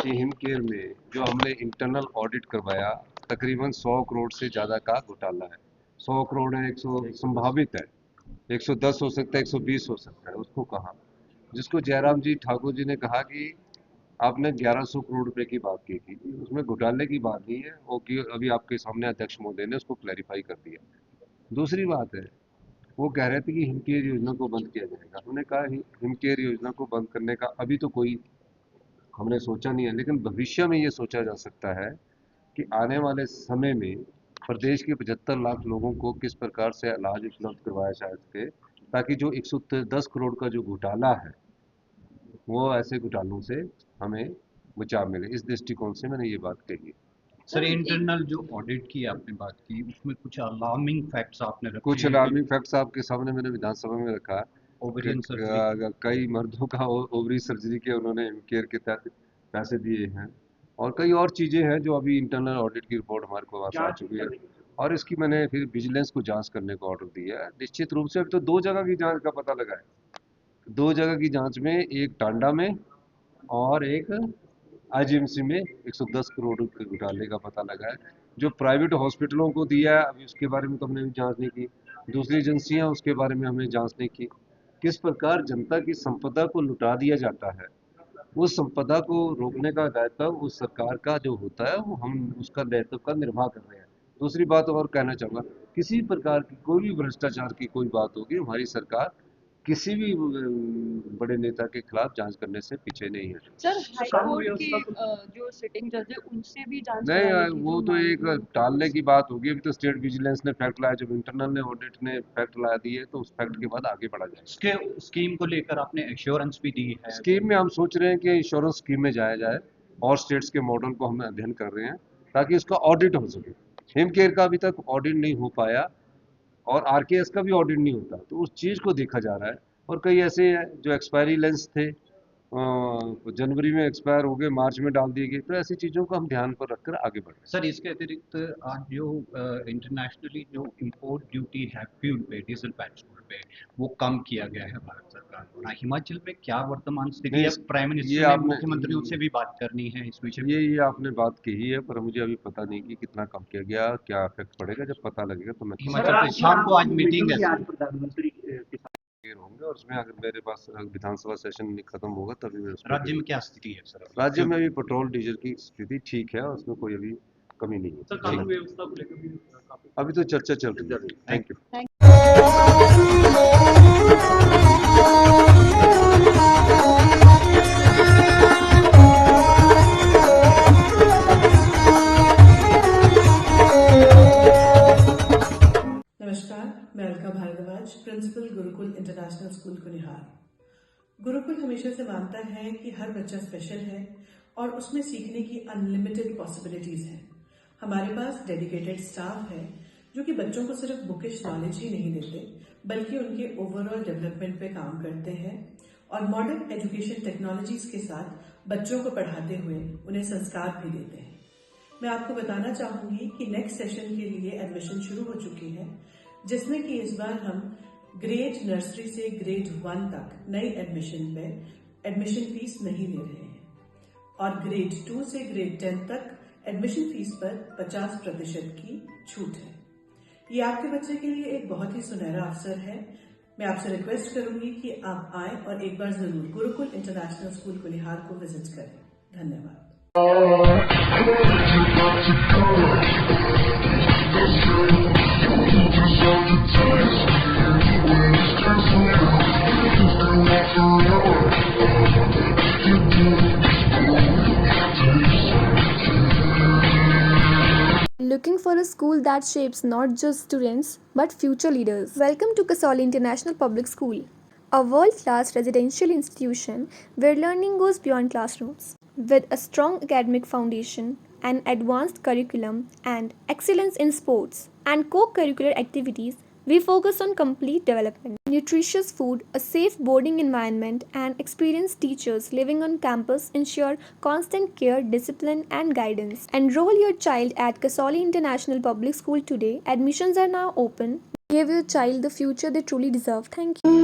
कि हिमकेयर में जो हमने इंटरनल ऑडिट करवाया, तकरीबन 100 करोड़ से ज़्यादा का घोटाला है। 100 करोड़ है, 100 संभावित है, 110 हो सकता है, 120 हो सकता है। उसको कहा, जिसको जयराम जी ठाकुर जी ने कहा कि आपने 1100 करोड़ रुपए की बात की थी, उसमें घोटाले की बात नहीं है, वो कि अभी आपके सामने अध्यक्ष महोदय ने उसको क्लैरिफाई कर दिया। दूसरी बात है, वो कह रहे थे कि हिमकेयर योजना को बंद किया जाएगा। हमने कहा हिमकेयर योजना को बंद करने का अभी तो कोई हमने सोचा नहीं है, लेकिन भविष्य में ये सोचा जा सकता है कि आने वाले समय में प्रदेश के 75 लाख लोगों को किस प्रकार से इलाज उपलब्ध करवाया जा सके, ताकि जो 110 करोड़ का जो घोटाला है वो ऐसे घोटालों से हमें बचाव मिले। इस दृष्टिकोण से मैंने ये बात कही है। सर, इंटरनल जो ऑडिट की आपने बात की, उसमें कुछ अलार्मिंग फैक्ट्स आपने रखे कुछ हैं अलार्मिंग फैक्ट्स आपके सामने मैंने विधानसभा में रखा है कि ओवेरियन सर्जरी। कई मर्दों का ओवरी सर्जरी के उन्होंने केयर के तहत पैसे दिए हैं, और कई और चीज़ें हैं जो अभी इंटरनल ऑडिट की रिपोर्ट हमारे पास आ चुकी है, और इसकी मैंने फिर विजिलेंस को जांच करने को ऑर्डर दिया है। निश्चित रूप से अभी तो 2 जगह की जांच का पता लगा है। 2 जगह की जांच में, एक टांडा में और एक आईजीएमसी में 110 करोड़ रुपए घोटाले का पता लगा है। जो प्राइवेट हॉस्पिटलों को दिया है, अभी उसके बारे में तो हमने जांच नहीं की। दूसरी एजेंसियां, उसके बारे में हमने जांच नहीं की। किस प्रकार जनता की संपदा को लुटा दिया जाता है, उस संपदा को रोकने का दायित्व उस सरकार का जो होता है, वो हम उसका दायित्व का निर्वाह कर रहे हैं। दूसरी बात और कहना चाहूँगा, किसी प्रकार की कोई भी भ्रष्टाचार की कोई बात होगी, हमारी सरकार किसी भी बड़े नेता के खिलाफ जांच करने से पीछे नहीं है। सर, हाई कोर्ट के जो सिटिंग जज है उनसे भी जांच नहीं, कराने की वो जो तो मांग एक थी। टालने की बात होगी। अभी तो स्टेट विजिलेंस ने फैक्ट लाया, जब इंटरनल ने ऑडिट ने फैक्ट ला दिए तो उस फैक्ट के बाद आगे बढ़ा जाएगा। इसके स्कीम को लेकर आपने एश्योरेंस भी दी है? स्कीम में हम सोच रहे हैं कि इंश्योरेंस स्कीम में जाया जाए, और स्टेट्स के मॉडल को हम अध्ययन कर रहे हैं ताकि उसका ऑडिट हो सके। हिम केयर का अभी तक ऑडिट नहीं हो पाया, और आरकेएस का भी ऑडिट नहीं होता, तो उस चीज़ को देखा जा रहा है। और कई ऐसे हैं जो एक्सपायरी लेंस थे, जनवरी में एक्सपायर हो गए, मार्च में डाल दिए गए, तो ऐसी चीज़ों को हम ध्यान पर रखकर आगे बढ़ रहे हैं। सर, इसके अतिरिक्त आज जो इंटरनेशनली जो इंपोर्ट ड्यूटी है फ्यूल पे, डीजल पेट्रोल पे, वो कम किया गया है भारत सरकार द्वारा। हिमाचल में क्या वर्तमान स्थिति है? प्राइम ये मिनिस्टर ने आपने मुख्यमंत्रियों से भी बात करनी है इस विषय ये पे। ये आपने बात कही है, पर मुझे अभी पता नहीं कि कितना कम किया गया, क्या इफेक्ट पड़ेगा। जब पता लगेगा तो मैं हिमाचल प्रदेश शाम को आज मीटिंग है सर। प्रधानमंत्री क्लियर होंगे, और उसमें अगर मेरे पास विधानसभा सेशन खत्म होगा तभी मैं उसमें राज्य में क्या स्थिति है सर? राज्य में अभी पेट्रोल डीजल की स्थिति ठीक है, उसमें कोई अभी कमी नहीं है। कानून व्यवस्था को लेकर भी काफी अभी तो चर्चा चल रही है। Thank you. नमस्कार, मैं Alka Bhardwaj, principal Gurukul international school Kunihar. Gurukul हमेशा से मानता है कि हर बच्चा स्पेशल है और उसमें सीखने की अनलिमिटेड पॉसिबिलिटीज हैं। हमारे पास डेडिकेटेड स्टाफ है जो कि बच्चों को सिर्फ बुकिश नॉलेज ही नहीं देते, बल्कि उनके ओवरऑल डेवलपमेंट पे काम करते हैं और मॉडर्न एजुकेशन टेक्नोलॉजीज के साथ बच्चों को पढ़ाते हुए उन्हें संस्कार भी देते हैं। मैं आपको बताना चाहूंगी कि नेक्स्ट सेशन के लिए एडमिशन शुरू हो चुकी है, जिसमें कि इस बार हम ग्रेड नर्सरी से ग्रेड 1 तक नई एडमिशन पे एडमिशन फीस नहीं ले रहे हैं, और ग्रेड 2 से ग्रेड 10 तक एडमिशन फीस पर 50% की छूट है। ये आपके बच्चे के लिए एक बहुत ही सुनहरा अवसर है। मैं आपसे रिक्वेस्ट करूंगी कि आप आए और एक बार जरूर गुरुकुल इंटरनेशनल स्कूल कुनिहार को विजिट करें। धन्यवाद। Looking for a school that shapes not just students but future leaders? Welcome to Kasoli International Public School, a world-class residential institution where learning goes beyond classrooms. With a strong academic foundation, an advanced curriculum, and excellence in sports and co-curricular activities, we focus on complete development. Nutritious food, a safe boarding environment, and experienced teachers living on campus ensure constant care, discipline, and guidance. Enroll your child at Kasoli International Public School today. Admissions are now open. Give your child the future they truly deserve. Thank you.